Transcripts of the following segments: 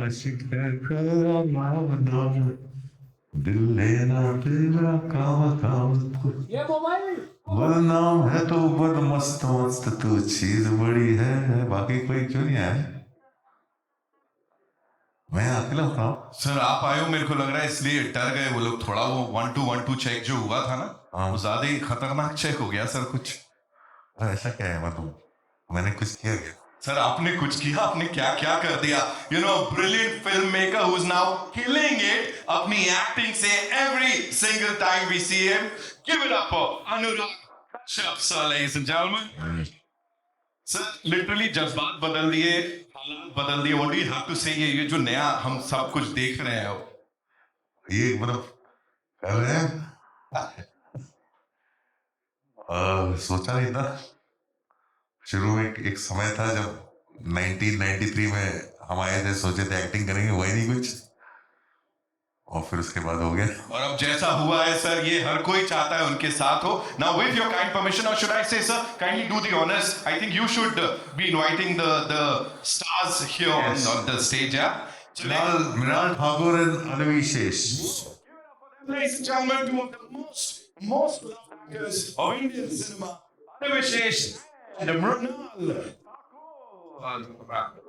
आशिक है तेरा नाम, दिल लेना तेरा काम काम, बदनाम है तो बद मस्त मस्त तो चीज बड़ी है। बाकी कोई क्यों नहीं आया? मैं अकेला हूँ सर। आप आए हो, मेरे को लग रहा है इसलिए डर गए वो लोग थोड़ा। वो 1-2 चेक जो हुआ था ना, वो ज्यादा ही खतरनाक चेक हो गया सर कुछ। ऐसा क्या है? मतलब मैंने कुछ किया क्या? सर आपने कुछ किया, आपने क्या क्या कर दिया। You know, brilliant film maker who is now killing it अपनी एक्टिंग से every single time we see him. Give it up for Anurag Kashyap sir, ladies and gentleman. Sir literally जज्बात बदल दिए, हालात बदल दिए। What do you have to say? ये जो नया हम सब कुछ देख रहे हैं, ये मतलब कर रहे हैं। सोचा नहीं था। शुरू में एक समय था जब 1993 में हम आए थे, सोचे थे एक्टिंग करेंगे, वही नहीं कुछ, और फिर उसके बाद हो गया। और अब जैसा हुआ है सर, ये हर कोई चाहता है उनके साथ हो। Now with your kind permission, और शुड आई से sir, kindly do the honours. I think you should be inviting the stars here on the stage. या Mrinal Thakur and अनविशेष। Ladies and gentlemen, two of the most loved actors of Indian cinema, Anivishesh and Mrunal Thakur.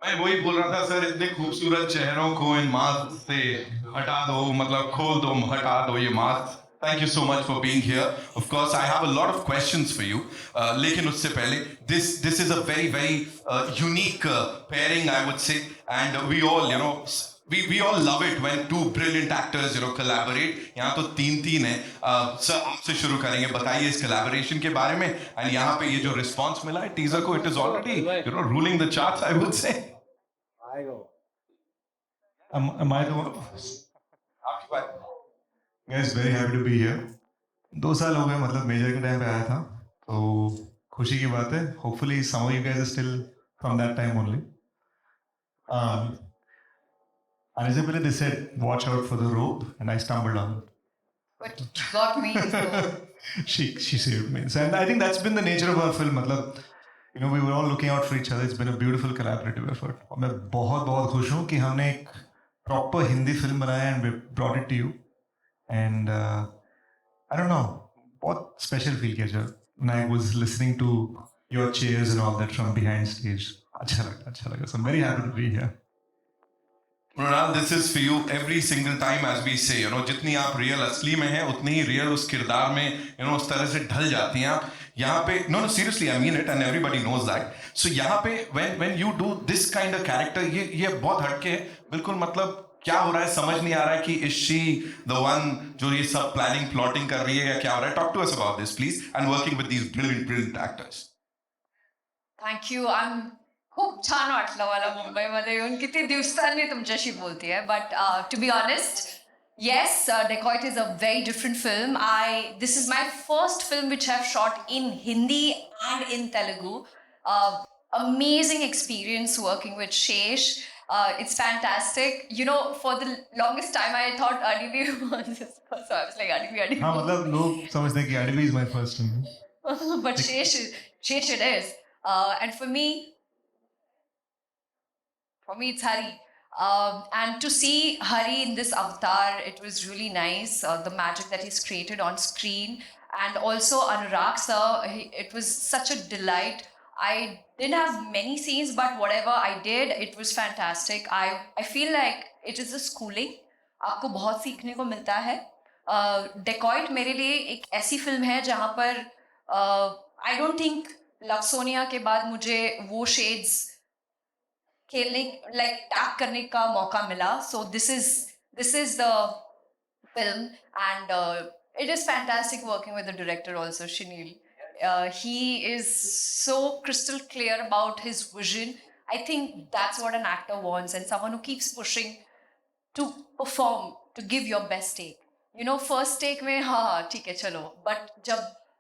मैं वही बोल रहा था sir, इतने खूबसूरत चेहरों को इन मास्क से हटा दो, मतलब खोल दो, हटा दो ये mask. Thank you so much for being here. Of course, I have a lot of questions for you. लेकिन उससे पहले, this is a very unique pairing, I would say, and we all, you know, we all love it when two brilliant actors, you know, collaborate. यहाँ तो तीन है। Sir आपसे शुरू करेंगे, बताइए इस collaboration के बारे में। And यहाँ पे ये जो response मिला है teaser को, it is already, you know, ruling the charts, I would say. Am I the one? आपकी बात। Guys, very happy to be here. 2 साल हो गए, मतलब मेजर के टाइम पे आया था, तो खुशी की बात है. Hopefully some of you guys are still from that time only. Anjali, they said, watch out for the rope, and I stumbled on it. But you got me. So. She saved me. So, and I think that's been the nature of our film. मतलब, you know, we were all looking out for each other. It's been a beautiful collaborative effort. और मैं बहुत खुश हूँ कि हमने एक proper Hindi film बनाया and we brought it to you. And I don't know, बहुत special feel किया जब when I was listening to your cheers and all that from behind stage. अच्छा लगा. So I'm very happy to be here. Mrunal, this is for you every single time, as we say, you know, जितनी आप real असली में हैं, उतनी ही real उस किरदार में, you know, उस तरह से ढल जाती हैं आप यहाँ पे. No, seriously, I mean it, and everybody knows that. So यहाँ पे when you do this kind of character, ये बहुत हटके है, बिल्कुल. मतलब क्या हो रहा है समझ नहीं आ रहा है कि is she the one जो ये सब planning, plotting कर रही है, या क्या हो रहा है? Talk to us about this, please, and working with these brilliant actors. Thank you. खूप छान वाटलं मला मुंबईमध्ये येऊन. किती दिवसांनी तुमच्याशी बोलतेय. But to be honest, yes, Dacoit is a very different film. This is my first film which I've shot in Hindi and in Telugu. Amazing experience working with Shesh. It's fantastic. You know, for the longest time I thought Adivi was his first. So I was like, Adivi. हाँ, मतलब लोग समझते हैं कि Adivi is my first film. But Shesh it is. And for me it's Hari. And to see Hari in this avatar, it was really nice. The magic that he's created on screen. And also Anurag sir, it was such a delight. I didn't have many scenes, but whatever I did, it was fantastic. I feel like it is a schooling. आपको बहुत सीखने को मिलता है. Dacoit मेरे लिए एक ऐसी फिल्म है जहाँ पर I don't think Love Sonia के बाद मुझे वो shades खेलने, like टैप करने का मौका मिला. So this is the film, and it is fantastic working with the director also, Shinil. He is so crystal clear about his vision. I think that's what an actor wants, and someone who keeps pushing to perform, to give your best take. You know, first take में हाँ ठीक है चलो, but जब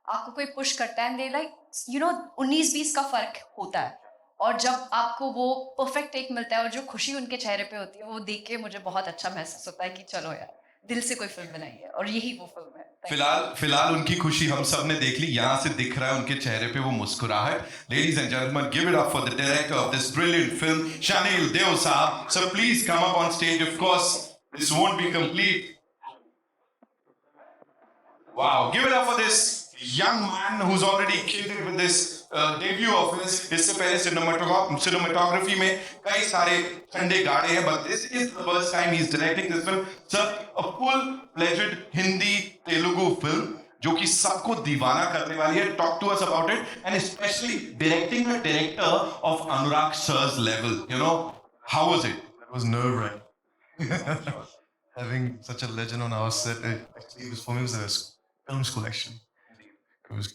आपको कोई push करता है, and they like, you know, 19-20 का फर्क होता है. और जब आपको वो परफेक्ट टेक मिलता है और जो खुशी उनके चेहरे पे होती है, वो देख के मुझे बहुत अच्छा महसूस होता है कि चलो यार, दिल से कोई फिल्म बनाई है, और यही वो फिल्म फिलहाल उनकी खुशी हम सब ने देख ली, यहाँ से दिख रहा है उनके चेहरे पे वो मुस्कुराहट. Ladies and gentlemen, give it up for the director of this brilliant film, Shanil Deo Saab. So please come up on stage. Of course, this won't be complete. Wow, give it up for this young man who's already killed it with this debut of his. इससे पहले cinematography में कई सारे ठंडे गाड़े हैं, but this is the first time he's directing this film. Sir, a full-fledged Hindi Telugu film जो कि सबको दीवाना करने वाली है. Talk to us about it, and especially directing a director of Anurag sir's level. You know, how was it? It was nerve-wracking. Having such a legend on our set, actually, for me, it was a film school, actually. Because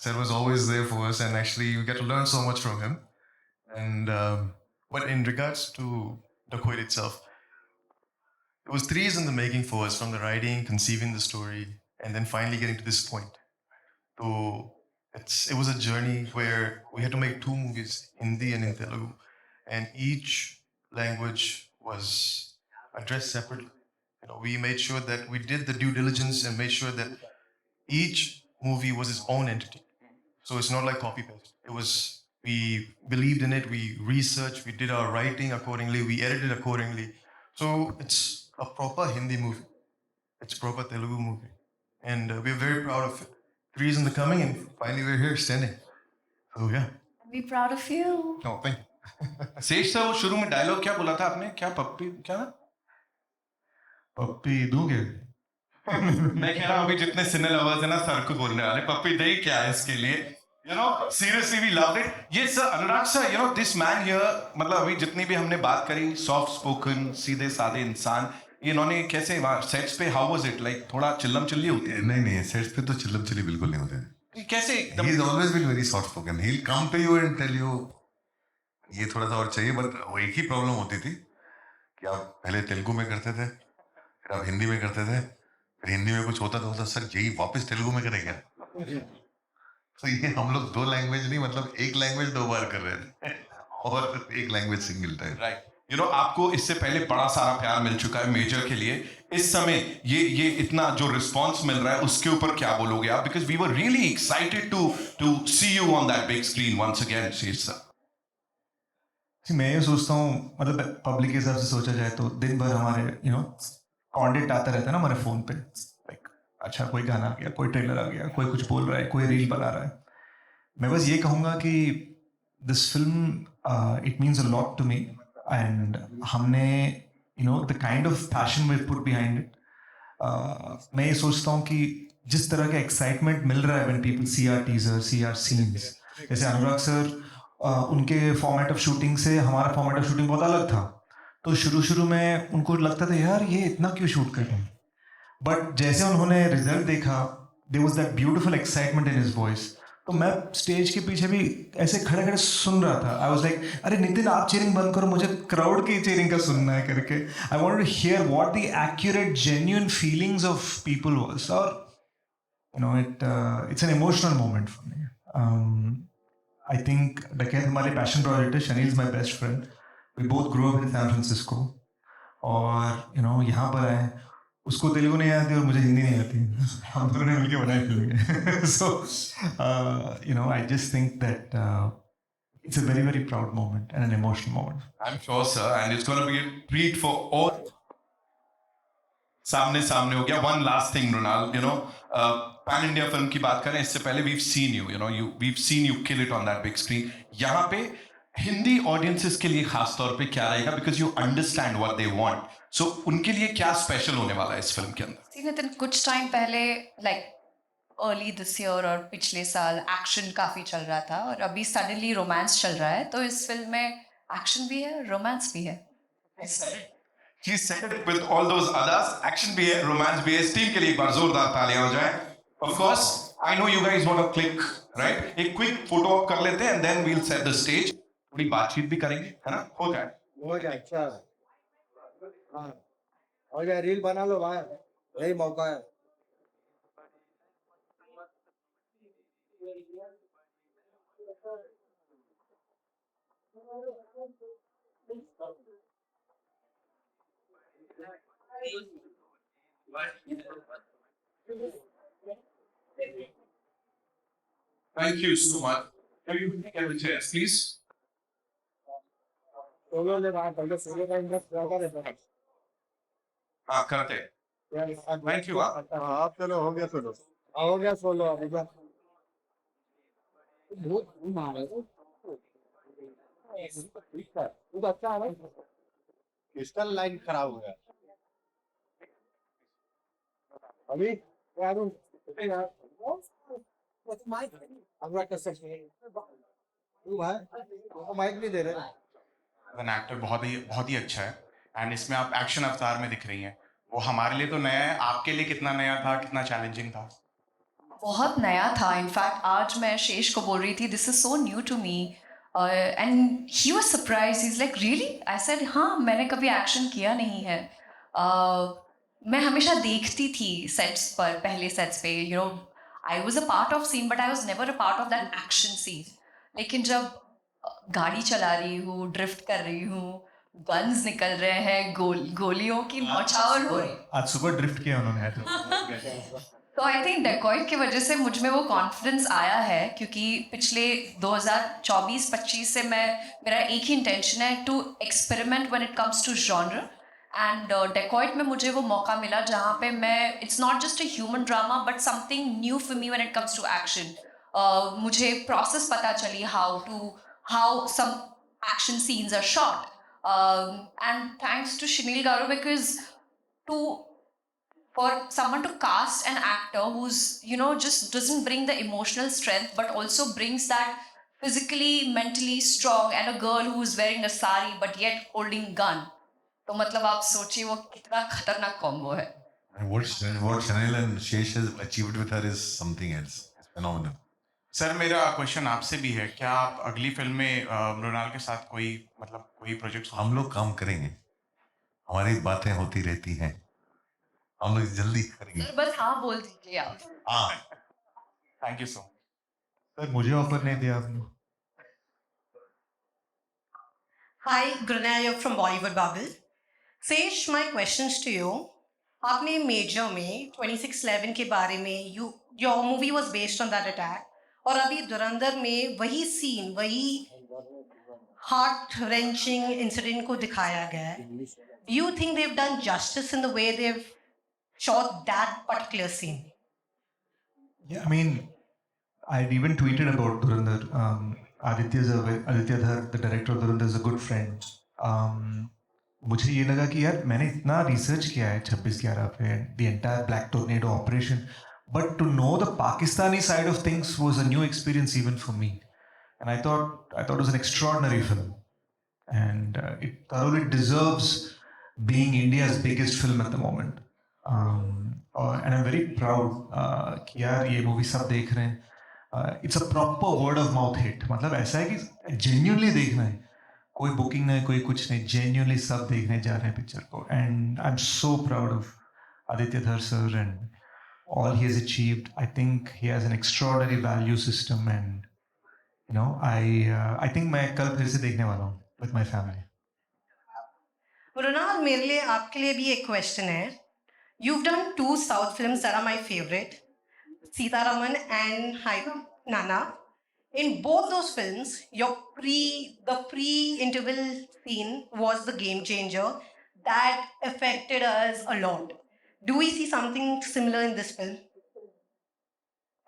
Sir was always there for us, and actually, we got to learn so much from him. And but in regards to the Quaid itself, it was 3 years in the making for us, from the writing, conceiving the story, and then finally getting to this point. So it was a journey where we had to make 2 movies, Hindi and in Telugu, and each language was addressed separately. You know, we made sure that we did the due diligence and made sure that each movie was its own entity. So it's not like copy paste. It was, we believed in it, we researched, we did our writing accordingly, we edited accordingly. So it's a proper Hindi movie. It's a proper Telugu movie. And we're very proud of it. 3 years in the coming, and finally we're here standing. So yeah. We're proud of you. No, thank you. शेष sir, वो शुरू में dialogue क्या बोला था आपने? क्या पप्पी क्या? पप्पी दूंगे. मैं कह रहा हूँ अभी जितने सिने लवर्स है ना सर को बोलने वाले, पप्पी दे क्या है इसके लिए. You know, seriously we loved it. Yes sir, Anurag sir, you know this man here, मतलब अभी जितनी भी हमने बात करी, soft spoken, सीधे साधे इंसान, इन्होंने कैसे वहाँ सेट्स पे how was it like? थोड़ा चिल्लम चिल्ली होती है? नहीं सेट्स पे तो चिल्लम चिल्ली बिल्कुल नहीं होते. कैसे? He has always been very soft spoken. He'll come to you and tell you ये थोड़ा सा और चाहिए, बट वो एक ही प्रॉब्लम होती थी कि आप पहले तेलुगु में करते थे, फिर आप हिंदी में करते थे, फिर हिंदी में कुछ होता था सर यही वापस तेलुगु में करेंगे. तो ये हम लोग 2 लैंग्वेज नहीं, मतलब 1 लैंग्वेज 2 बार कर रहे थे और 1 language single time. Right. You know, आपको इससे पहले बड़ा सारा प्यार मिल चुका है मेजर के लिए. इस समय ये इतना जो रिस्पांस मिल रहा है उसके ऊपर क्या बोलोगे आप? Because we were really excited to see you on that big screen once again. Sesh sir, मैं ये सोचता हूँ, मतलब पब्लिक के हिसाब से सोचा जाए तो दिन भर हमारे कॉन्टेंट आता रहता है ना हमारे फ़ोन पे. लाइक अच्छा कोई गाना आ गया, कोई ट्रेलर आ गया, कोई कुछ बोल रहा है, कोई रील बना रहा है. मैं बस ये कहूँगा कि this film it means a lot to me, and हमने the kind of passion we put behind it. मैं ये सोचता हूँ कि जिस तरह का एक्साइटमेंट मिल रहा है when people see our teaser, see our scenes. जैसे अनुराग सर उनके फॉर्मेट ऑफ शूटिंग से हमारा फॉर्मेट ऑफ शूटिंग बहुत अलग था. तो शुरू में उनको लगता था यार ये इतना क्यों शूट कर रहे हैं, बट जैसे उन्होंने रिजल्ट देखा, there was that beautiful excitement in his voice. तो मैं स्टेज के पीछे भी ऐसे खड़े खड़े सुन रहा था. आई वाज लाइक अरे नितिन आप चीयरिंग बंद करो, मुझे क्राउड की चीयरिंग का सुनना है करके. I wanted to hear what the accurate genuine feelings of people was. और it's an emotional moment for me. I think Dacoit हमारे पैशन प्रोजेक्ट है. Shaneil is my best friend. We both grow up in San Francisco, और यहाँ पर आए. उसको तेलुगु नहीं आती और मुझे हिंदी नहीं आती. हम दोनों ने मिलकर बनाई film. So I just think that it's a very, very proud moment and an emotional moment. I'm sure, sir, and it's going to be a treat for all. सामने हो गया. One last thing, Runal, pan India film की बात करें इससे पहले we've seen you kill it on that big screen. यहाँ पे हिंदी ऑडियंसेस के लिए खास तौर पे क्या रहेगा, because you understand what they want. So उनके लिए क्या स्पेशल होने वाला है इस फिल्म के अंदर? नितिन, कुछ टाइम पहले लाइक अर्ली दिस ईयर और पिछले साल एक्शन काफी चल रहा था, और अभी सडनली रोमांस चल रहा है. तो इस फिल्म में एक्शन भी है, रोमांस भी है. She said it with all those others. Action भी है, रोमांस भी है. इस टीम के लिए एक बार जोरदार तालियां हो जाए. Of course, I know you guys want to click, right? एक क्विक फोटो अप कर लेते हैं and then we'll set the stage. थोड़ी बातचीत भी करेंगे, है ना? हो जाए. अच्छा. हाँ, हो जाए. रील बना लो भाई, यही मौका है. Thank you so much. Everybody get the chairs, please. Solo ले बाहर पहले सोलो का इंटरेस्ट ज्यादा रहता है हाँ करते हैं. Thank you. हाँ. आप चलो हो गया सोलो हो गया सोलो अब इधर बहुत मार है वो अच्छा है ना क्रिस्टल लाइन खराब हो गया अभी यार माइक हम रख सकते हैं तू भाई वो माइक नहीं दे रहे एन एक्टर बहुत ही अच्छा है एंड इसमें आप एक्शन अवतार में दिख रही हैं वो हमारे लिए तो नया है आपके लिए कितना नया था कितना चैलेंजिंग था बहुत नया था. इनफैक्ट आज मैं शेष को बोल रही थी this is so new to me and he was surprise he is like really. I said हाँ मैंने कभी एक्शन किया नहीं है. मैं हमेशा देखती थी सेट्स पर पहले सेट्स पे you know I was a part of scene but I was never a part of that action scene. लेकिन जब गाड़ी चला रही हूँ ड्रिफ्ट कर रही हूँ गन्स निकल रहे हैं गोलियों की बौछार हो रही. आज सुबह ड्रिफ्ट किया उन्होंने तो तो आई थिंक डेकॉइट की वजह से मुझ में वो कॉन्फिडेंस आया है क्योंकि पिछले 2024-25 से मेरा एक ही इंटेंशन है to experiment when it comes to genre and Dacoit में मुझे वो मौका मिला जहाँ पे मैं it's not just a human drama but something new for me when it comes to action. मुझे प्रोसेस पता चली how some action scenes are shot and thanks to Shinil Garu because for someone to cast an actor who's just doesn't bring the emotional strength but also brings that physically mentally strong and a girl who's wearing a sari but yet holding gun तो मतलब आप सोचिए वो कितना खतरनाक combo है. And what Chanel and Shesh has achieved with her is something else. It's phenomenal. Sir मेरा question आपसे भी है क्या आप अगली फिल्म में मृणाल के साथ कोई प्रोजेक्ट हम लोग काम करेंगे हमारी बातें होती रहती हैं हम लोग जल्दी करेंगे सर बस हाँ बोल दीजिए आप. हाँ थैंक यू सो सर मुझे ऑफर नहीं दिया आपने. Hi, Grunaya from Bollywood Bubble. Sesh, my questions to you. आपने मेजर में 26/11 के बारे में your movie was based on that attack और अभी धुरंधर में वही सीन वही हार्ट wrenching इंसिडेंट को दिखाया गया है. Do you think they've done justice in the way they've shot that particular scene? Yeah, I mean, I'd even tweeted about Dhurandhar. Aditya Dhar, the director of Dhurandhar, is a good friend. मुझे ये लगा कि यार मैंने इतना research किया है 26/11 पे the entire Black Tornado operation, but to know the Pakistani side of things was a new experience even for me. And I thought it was an extraordinary film, and it thoroughly deserves being India's biggest film at the moment. And I'm very proud कि यार ये movie सब देख रहे हैं. It's a proper word of mouth hit. मतलब ऐसा है कि genuinely देखना है. कोई बुकिंग नहीं कोई कुछ नहीं genuinely सब देखने जा रहे हैं पिक्चर को. And I'm so proud of Aditya Dhar sir and all he has achieved. I think he has an extraordinary value system and I think मैं कल फिर से देखने वाला हूँ with my family. मृणाल मेरे लिए आपके लिए भी एक क्वेश्चन है. You've done 2 South films that are my favorite, Sitaraman and Nana. In both those films, the pre-interval scene was the game changer that affected us a lot. Do we see something similar in this film?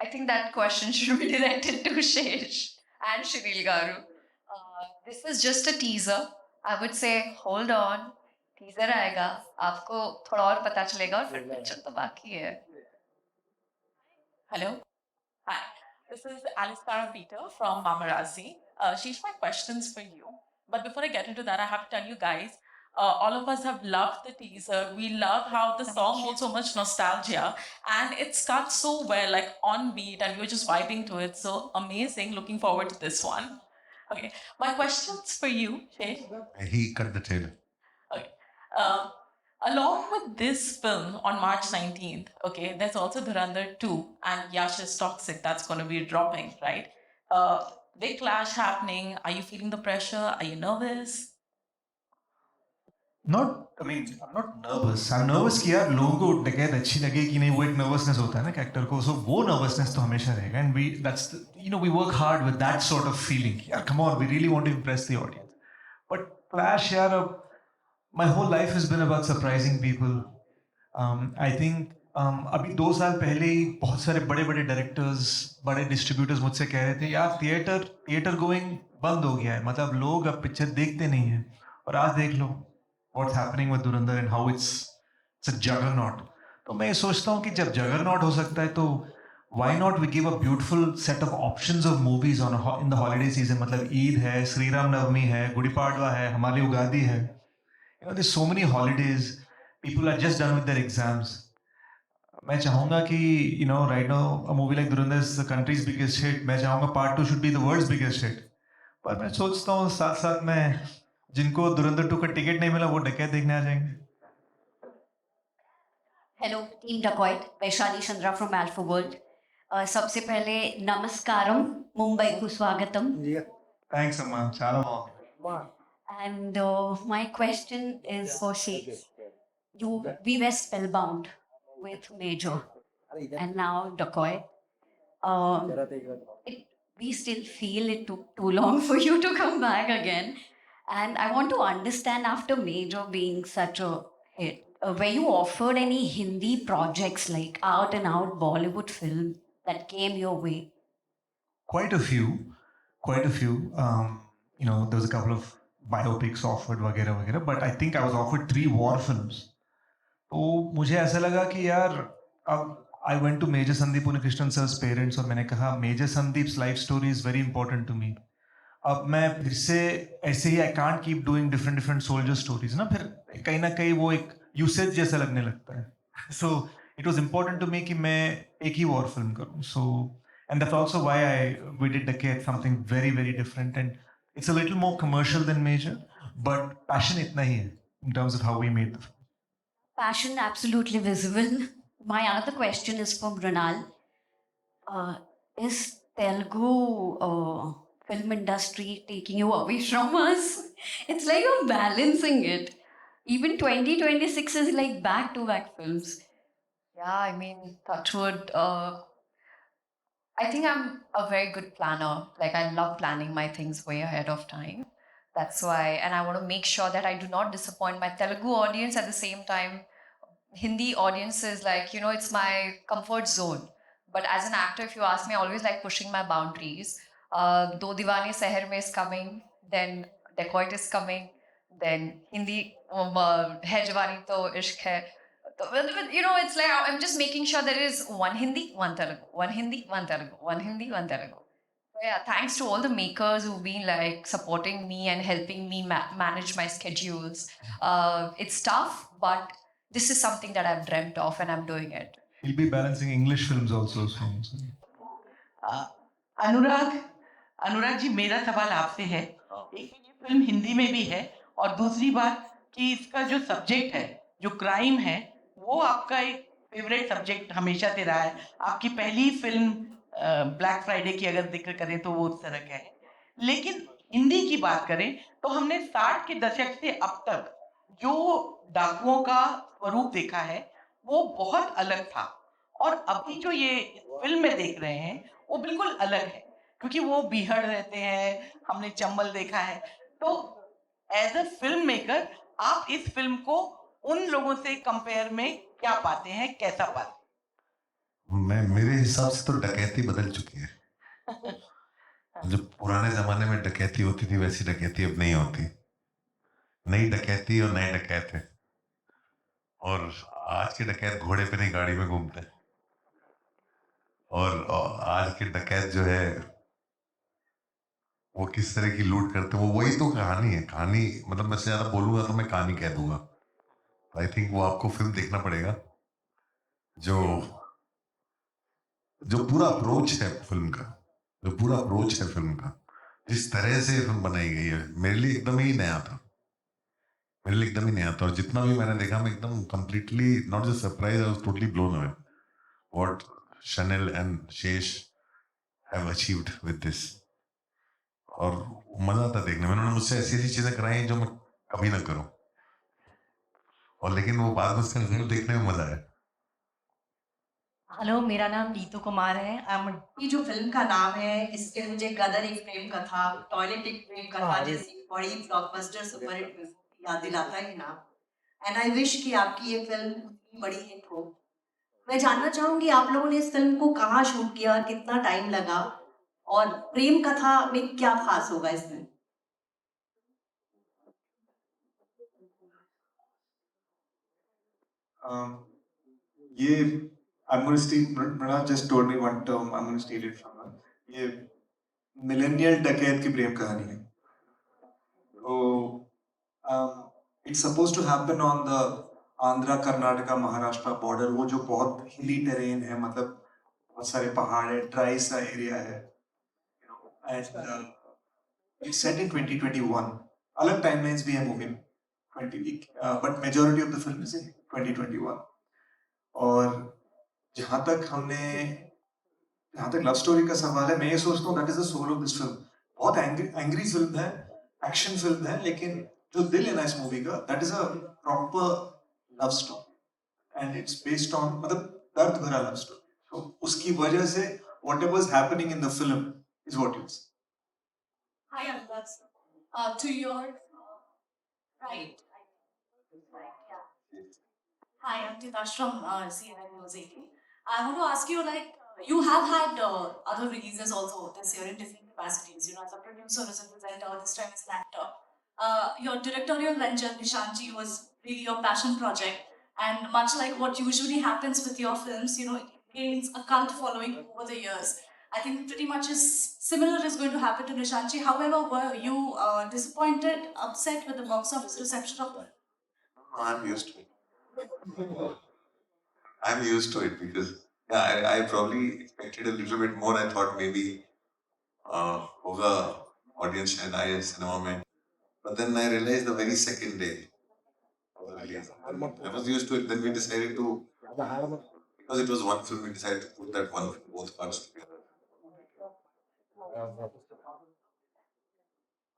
I think that question should be directed to Shesh and Shinil Garu. This is just a teaser. I would say, hold on. Teaser आएगा, आपको थोड़ा और पता चलेगा और फिर picture तो बाकी है. Hello. Hi. This is Alice Cara Peter from Mamarazzi. Sheesh, my questions for you. But before I get into that, I have to tell you guys, all of us have loved the teaser. We love how the song holds so much nostalgia and it's cut so well, like on beat, and we were just vibing to it. So amazing. Looking forward to this one. Okay. My questions for you, Sheesh. he cut the trailer. Okay. Along with this film on March 19th, okay, there's also Dhurandhar 2 and Yash is Toxic that's going to be dropping, right? Big clash happening. Are you feeling the pressure? Are you nervous? Not I mean, I'm not nervous. I'm nervous कि यार लोगों को डकैत अच्छी लगे कि नहीं, वो एक nervousness होता है ना कैरेक्टर को, so वो nervousness तो हमेशा रहेगा, and we work hard with that sort of feeling. यार come on, we really want to impress the audience. But Flash यार, my whole life has been about surprising people. I think अभी 2 साल पहले ही बहुत सारे बड़े डायरेक्टर्स, बड़े distributors मुझसे कह रहे थे यार थिएटर गोइंग बंद हो गया है, मतलब लोग अब पिक्चर देखते नहीं हैं, और आज देख लो what's happening with Dhurandhar and how it's a juggernaut. तो मैं ये सोचता हूँ कि जब juggernaut हो सकता है तो why not we give a beautiful set of options of movies in the holiday season. मतलब ईद है, श्री राम नवमी है, गुड़ी पाड़वा है, हमारे उगादी है. You know, there's so many holidays. People are just done with their exams. मैं चाहूँगा कि right now a movie like Dhurandhar is the country's biggest hit. मैं चाहूँगा part 2 should be the world's biggest hit. पर मैं सोचता हूँ साथ साथ में जिनको धुरंधर 2 का टिकट नहीं मिला वो डकैत देखने आ जाएंगे. Hello team dacoit, Vaishali Chandra from alpha world. सबसे पहले नमस्कारम, मुंबई को स्वागतम. థ్యాంక్స్ అమ్మా, చాలా బాగుంది. And my question is for Sheikh. We were spellbound with Major and now Dacoy. We still feel it took too long for you to come back again. And I want to understand, after Major being such a hit, were you offered any Hindi projects, like out and out Bollywood film that came your way? Quite a few. There was a couple of biopics offered वगैरह, but I think I was offered 3 war films. तो मुझे ऐसा लगा कि यार अब I went to Major Sandeep Unnikrishnan sir's parents और मैंने कहा Major Sandeep's life story is very important to me. अब मैं फिर से ऐसे ही I can't keep doing different soldier stories ना, फिर कहीं ना कहीं वो एक usage जैसा लगने लगता है. So it was important to me कि मैं एक ही war film करूँ. So and that's also why we did Decade, something very different, and it's a little more commercial than Major, but passion इतना ही है in terms of how we made the film. Passion absolutely visible. My another question is for Mrunal. Is Telugu film industry taking you away from us? It's like you're balancing it. Even 2026 is like back-to-back films. Yeah, I mean, touchwood. I think I'm a very good planner. Like, I love planning my things way ahead of time. That's why, and I want to make sure that I do not disappoint my Telugu audience. At the same time, Hindi audiences, like, it's my comfort zone. But as an actor, if you ask me, I always like pushing my boundaries. Do Diwani Seher Mein is coming, then Dacoit is coming, then Hindi Hai Jawani To Ishq Hai. It's like I'm just making sure there is one Hindi, one Telugu, one Hindi, one Telugu, one Hindi, one Telugu. So yeah, thanks to all the makers who've been like supporting me and helping me manage my schedules. It's tough, but this is something that I've dreamt of and I'm doing it. He'll be balancing English films also soon. Anurag ji, मेरा सवाल आपसे है. एक तो ये film Hindi में भी है, और दूसरी बात कि इसका जो सब्जेक्ट है, जो क्राइम है, वो आपका एक फेवरेट सब्जेक्ट हमेशा से रहा है. आपकी पहली फिल्म ब्लैक फ्राइडे की अगर जिक्र करें तो वो उस तरह का है. लेकिन हिंदी की बात करें तो हमने 60 के दशक से अब तक जो डाकुओं का स्वरूप देखा है वो बहुत अलग था, और अभी जो ये फिल्म में देख रहे हैं वो बिल्कुल अलग है, क्योंकि वो बिहड़ रहते हैं. हमने चंबल देखा है. तो एज अ फिल्म मेकर आप इस फिल्म को उन लोगों से कंपेयर में क्या पाते हैं, कैसा पाते हैं? मेरे हिसाब से तो डकैती बदल चुकी है. जो पुराने जमाने में डकैती होती थी वैसी डकैती अब नहीं होती. नई डकैती और नए डकैत है, और आज के डकैत घोड़े पे नहीं गाड़ी में घूमते हैं. और आज के डकैत जो है वो किस तरह की लूट करते हैं, वो वही तो कहानी है. कहानी मतलब मैं से ज्यादा बोलूंगा तो मैं कहानी कह दूंगा. आई थिंक वो आपको फिल्म देखना पड़ेगा. जो पूरा अप्रोच है फिल्म का, जिस तरह से फिल्म बनाई गई है, मेरे लिए एकदम ही नया था. और जितना भी मैंने देखा मैं एकदम completely not just surprise, I was totally blown away what Chanel and शेष हैव अचीव्ड विद दिस. और मजा आता देखने में. उन्होंने मुझसे ऐसी चीजें कराई जो मैं कभी ना करूं. और लेकिन वो बाद में उसका रिजल्ट देखने में मजा आया। हेलो, मेरा नाम नीतू कुमार है। ये जो फिल्म का नाम है, इसके मुझे गदर एक प्रेम कथा, टॉयलेट एक प्रेम कथा जैसी बड़ी ब्लॉकबस्टर सुपरहिट फिल्म की याद दिलाता है नाम। एंड आई विश कि आपकी ये फिल्म उतनी बड़ी हिट हो। मैं जानना चाहूंगी आप लोगों ने इस फिल्म को कहाँ शूट किया, कितना टाइम लगा, और प्रेम कथा में क्या खास होगा इसमें? ये I'm going to steal. Pranav just told me one term. I'm going to steal it from her. ये मिलेनियल डकैत की प्रेम कहानी है। तो it's supposed to happen on the Andhra Karnataka Maharashtra border, वो जो बहुत हिली टेरेन है, मतलब बहुत सारे पहाड़ है, ड्राई सा एरिया है, एंड it's set in 2021. अलग टाइमलाइंस भी है मूवी में 20, but majority of the film is in 2021। और जहाँ तक लव स्टोरी का सवाल है, मैं ये सोचता हूँ that is the soul of this film. बहुत एंग्री फिल्म है, एक्शन फिल्म है, लेकिन जो दिल है ना इस मूवी का, that is a proper love story and it's based on, मतलब दर्द भरा लव स्टोरी। तो उसकी वजह से whatever is happening in the film is what you see. Hi, Anurag. To your right. Hi, I'm Titash from CNN News 18. I want to ask you, like, you have had other releases also this year in different capacities. You know, as a producer, as a presenter, this time as an actor. Your directorial venture, Nishanji, was really your passion project. And much like what usually happens with your films, you know, it gains a cult following over the years. I think pretty much similar is going to happen to Nishanchi. However, were you disappointed, upset with the box office reception of it? I'm used to it. I'm used to it because I probably expected a little bit more. I thought maybe होगा audience शायद आए cinema में, but then I realized the very second day I was used to it. Then we decided to, because it was one film, we decided to put that one film, both parts together.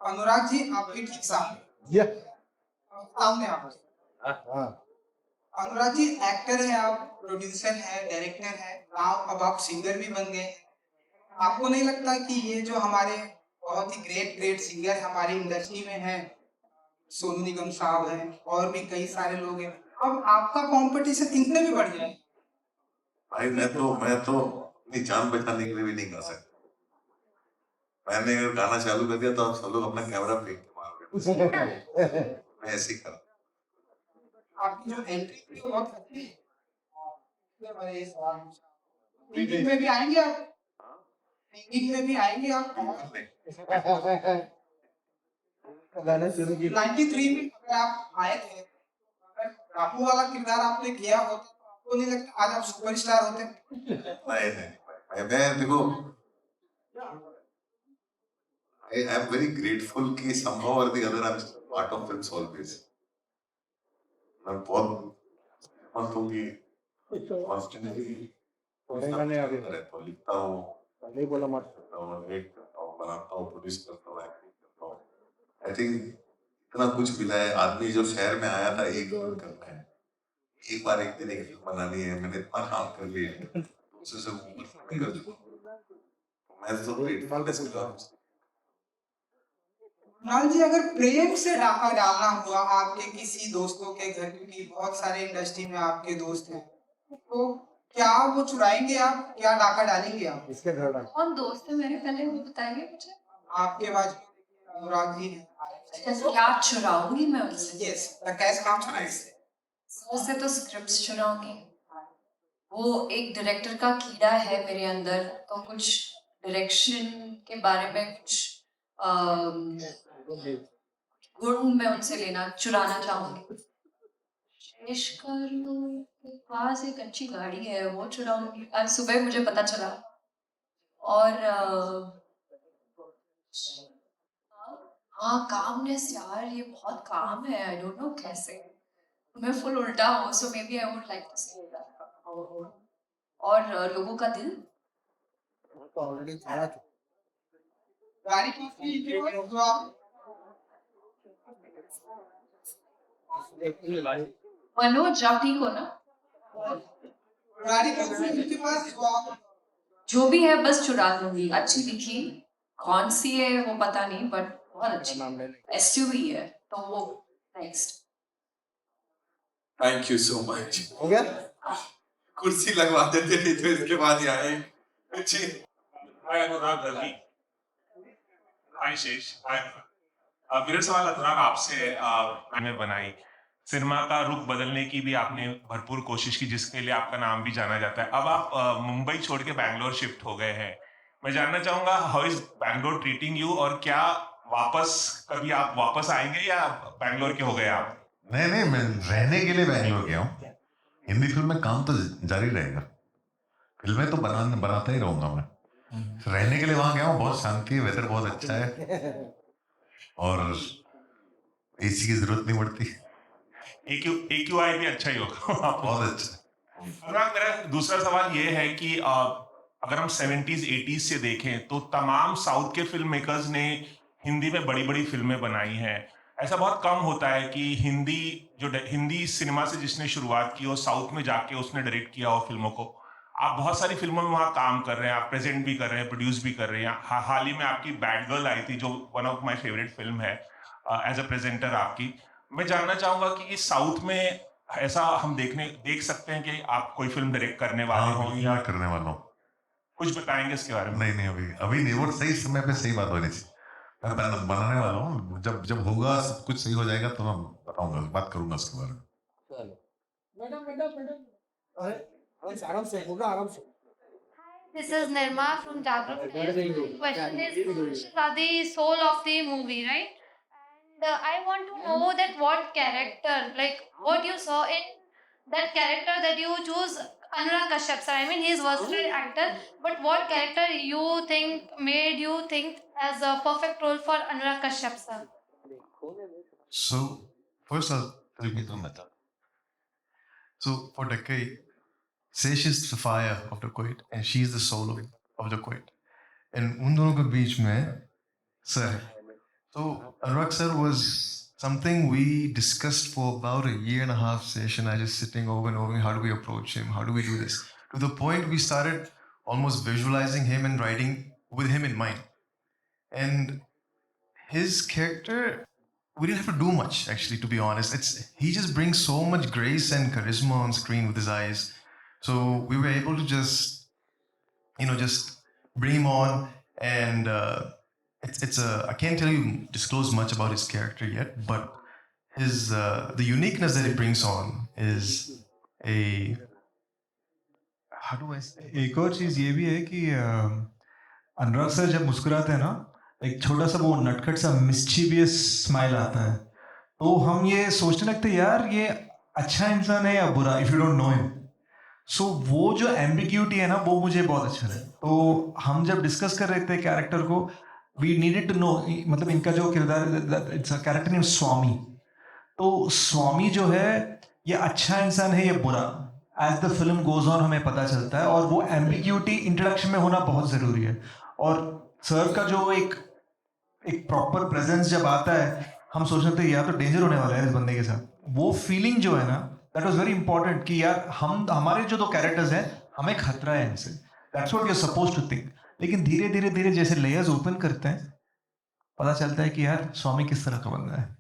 Anurag ji, आपके ठीक सामने आप। Anurag ji, actor है आप, producer है, director है, अब आप सिंगर भी बन गए। आपको नहीं लगता कि ये जो हमारे बहुत ही ग्रेट सिंगर हमारी इंडस्ट्री में है, सोनू निगम साहब हैं और भी कई सारे लोग हैं, अब आपका कंपटीशन इनमें भी बढ़ जाए? भाई मैं तो अपनी जान बचाने के लिए भी नहीं गा सकता। मैंने अगर गाना चालू कर दिया तो आप सब लोग अपना कैमरा फेंक के मारोगे। मैं ऐसे ही कर। आपकी जो एंट्री थी वो बहुत अच्छी है। सिंगिंग में भी आएंगे आप? सिंगिंग में भी आएंगे आप? 93 में अगर आप आए थे, अगर राहु वाला किरदार आपने किया होता तो आपको नहीं लगता आज आप सुपरस्टार होते? नहीं, मैं देखो, I am very grateful कि somehow or the other I'm part of films always. मैं बहुत होंगी constantly लिखता हूँ, बनाता हूँ, प्रोड्यूस करता हूँ, एक्टिंग करता हूँ। I think इतना कुछ मिला है। आदमी जो शहर में आया था एक दिन करना है, एक बार एक दिन एक फिल्म बनानी है, मैंने इतना काम कर लिया, उससे सब ऊपर कर चुका हूँ। मैं तो ग्रेटफुल। लाल जी, अगर प्रेम से डाका डालना हुआ आपके किसी दोस्तों के घर, क्योंकि बहुत सारे इंडस्ट्री में आपके दोस्त हैं, तो क्या वो चुराएंगे आप, क्या डाका डालेंगे आप? इसके घर कौन दोस्त है मेरे, पहले वो बताएंगे मुझे। आपके बाद अनुराग जी हैं, क्या चुराऊंगी मैं उससे? यस, कैसे काम चुराएंगे? उससे तो स्क्रिप्ट्स चुराऊंगी। वो एक डायरेक्टर का कीड़ा है मेरे अंदर, तो कुछ डायरेक्शन के बारे में कुछ गुण मैं उनसे चुराना चाहूंगी। शेषकर के पास एक अच्छी गाड़ी है, वो चुराऊंगी। आज सुबह मुझे पता चला। और हाँ, कामनेस यार, ये बहुत काम है। आई डोंट नो कैसे, मैं फुल उल्टा हूँ, so maybe I would like to say that. और लोगों का दिल ऑलरेडी छाड़ा गाड़ी की जो आप मनोज आप ठीक हो ना? रानी कपूर के पास जो भी है बस चुरा लूंगी। अच्छी दिखी, कौन सी है वो पता नहीं, बट बहुत अच्छी एसयूवी है तो वो next. Thank you so much. हो गया? कुर्सी लगवा देते थे तो इसके बाद ही आए। अच्छी। हाय अनुराग रवि। हाय शेष। हाय। मेरा सवाल अनुराग आपसे मैंने बनाई सिनेमा का रुख बदलने की भी आपने भरपूर कोशिश की, जिसके लिए आपका नाम भी जाना जाता है। अब आप मुंबई छोड़ के बैंगलोर शिफ्ट हो गए हैं। मैं जानना चाहूंगा how is Bangalore treating you, और क्या कभी आप वापस आएंगे या बैंगलोर के हो गए आप? नहीं, मैं रहने के लिए बैंगलोर गया हूँ। हिंदी फिल्म में काम तो जारी रहेगा, फिल्में तो बनाता ही रहूंगा मैं। रहने के लिए वहां गया हूँ, बहुत शांति है, वेदर बहुत अच्छा है और एसी की जरूरत नहीं पड़ती। AQI भी अच्छा ही होगा। बहुत अच्छा। अनुराग, मेरा दूसरा सवाल ये है कि अगर हम 70s 80s से देखें तो तमाम साउथ के फिल्म मेकर्स ने हिंदी में बड़ी बड़ी फिल्में बनाई हैं। ऐसा बहुत कम होता है कि हिंदी सिनेमा से जिसने शुरुआत की हो साउथ में जाके उसने डायरेक्ट किया हो फिल्मों को। आप बहुत सारी फिल्मों में वहाँ काम कर रहे हैं, आप प्रेजेंट भी कर रहे हैं, प्रोड्यूस भी कर रहे हैं। हाल ही में आपकी बैड गर्ल आई थी जो one of my favourite film है एज अ प्रेजेंटर आपकी। मैं जानना चाहूंगा कि इस साउथ में ऐसा हम देख सकते हैं कि आप कोई फिल्म डायरेक्ट करने वाले हो या करने वाला हूँ। कुछ बताएंगे इसके बारे में? नहीं, अभी नहीं, वो सही समय पे सही बात होनी चाहिए। मैं बनाने वाला हूँ, जब होगा सब कुछ सही हो जाएगा तो मैं बताऊंगा, बात करूंगा उसके बारे में। आराम से होगा, आराम से। This is Nirma from Jagrut. Question is, are the soul of the movie, right? And I want to know that what character, like what you saw in that character that you choose Anurag Kashyap sir. I mean, he is versatile actor, but what character you think made you think as a perfect role for Anurag Kashyap sir? So first I'll tell you something. So for Dakai, Sesh is the fire of the Kuwait and she is the soul of the Kuwait. And उन दोनों के बीच में sir है. So Anurag sir was something we discussed for about a year and a half. Sesh and I just sitting over and over, how do we approach him? How do we do this? To the point we started almost visualizing him and writing with him in mind. And his character, we didn't have to do much actually, to be honest. He just brings so much grace and charisma on screen with his eyes. So we were able to just bring him on, and I can't disclose much about his character yet, but his the uniqueness that he brings on is a, how do I say? एक और चीज ये भी है कि अनुराग sir जब मुस्कुराते हैं ना, एक छोटा सा वो नटखट सा मिस्चीवियस स्माइल आता है, तो हम ये सोचने लगते हैं यार ये अच्छा इंसान है या बुरा, if you don't know him. So वो जो एम्बिग्यूटी है ना, वो मुझे बहुत अच्छा लगा। तो हम जब डिस्कस कर रहे थे कैरेक्टर को, वी नीडेड टू नो, मतलब इनका जो किरदार, इट्स अ कैरेक्टर नेम स्वामी। तो स्वामी जो है ये अच्छा इंसान है या बुरा, as the film goes on हमें पता चलता है, और वो एम्बिग्यूटी इंट्रोडक्शन में होना बहुत ज़रूरी है। और सर का जो एक प्रॉपर प्रेजेंस जब आता है, हम सोच रहे थे यार तो डेंजर होने वाला है इस बंदे के साथ, वो फीलिंग जो है ना, दैट वाज वेरी इंपॉर्टेंट कि यार हमारे जो दो कैरेक्टर्स हैं, हमें खतरा है इनसे, that's what you are supposed to think. लेकिन धीरे धीरे जैसे लेयर्स ओपन करते हैं, पता चलता है कि यार स्वामी किस तरह का बंदा है।